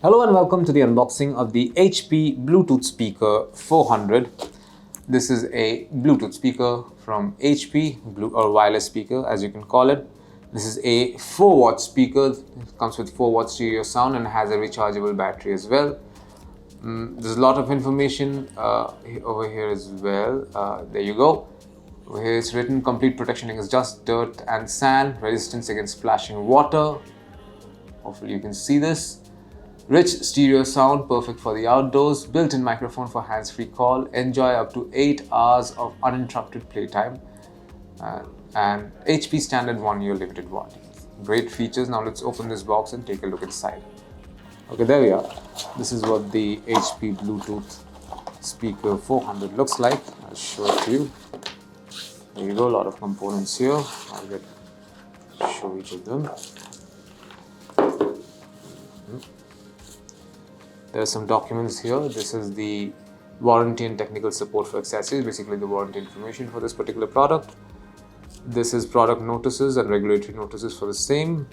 Hello and welcome to the unboxing of the HP Bluetooth speaker 400. This is a Bluetooth speaker from HP, or wireless speaker as you can call it. This is a 4-watt speaker. It comes with 4-watt stereo sound and has a rechargeable battery as well. There's a lot of information over here as well. There you go. Over here it's written complete protection against dust, dirt and sand, resistance against splashing water. Hopefully you can see this. Rich stereo sound, perfect for the outdoors. Built-in microphone for hands-free call. Enjoy up to 8 hours of uninterrupted playtime. And HP standard 1-year limited warranty. Great features. Now let's open this box and take a look inside. Okay, there we are. This is what the HP Bluetooth speaker 400 looks like. I'll show it to you. There you go, a lot of components here. I'll show each of them. There are some documents here. This is the warranty and technical support for accessories, basically the warranty information for this particular product. This is product notices and regulatory notices for the same.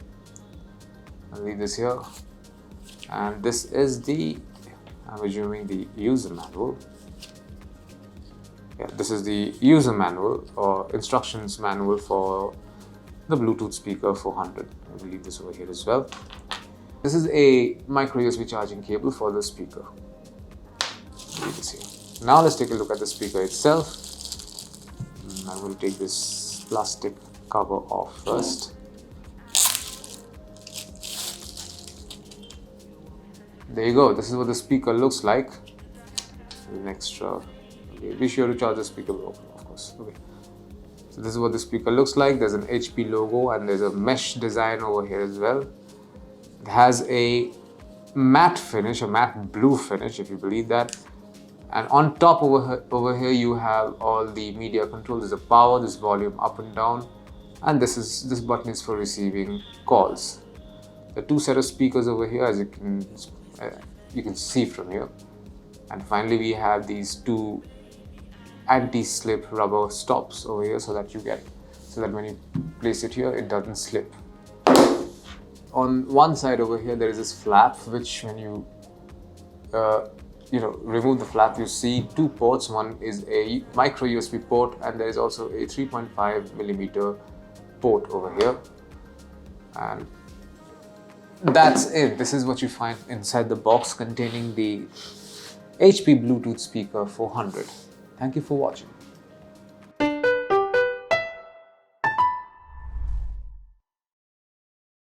I'll leave this here. And this is the, I'm assuming, the user manual. Yeah, this is the user manual or instructions manual for the Bluetooth speaker 400. I will leave this over here as well. This is a micro USB charging cable for the speaker. Leave this here. Now let's take a look at the speaker itself. I will take this plastic cover off first. There you go. This is what the speaker looks like. An extra. Okay, be sure to charge the speaker open, of course. Okay. So this is what the speaker looks like. There's an HP logo and there's a mesh design over here as well. It has a matte finish, a matte blue finish, if you believe that. And on top over here you have all the media control. There's a power, this volume up and down, and this button is for receiving calls. The two set of speakers over here, as you can see from here. And finally we have these two anti-slip rubber stops over here so that when you place it here, it doesn't slip. On one side over here there is this flap, which when you remove the flap, you see two ports. One is a micro USB port and there is also a 3.5mm port over here. And that's it. This is what you find inside the box containing the HP Bluetooth speaker 400. Thank you for watching.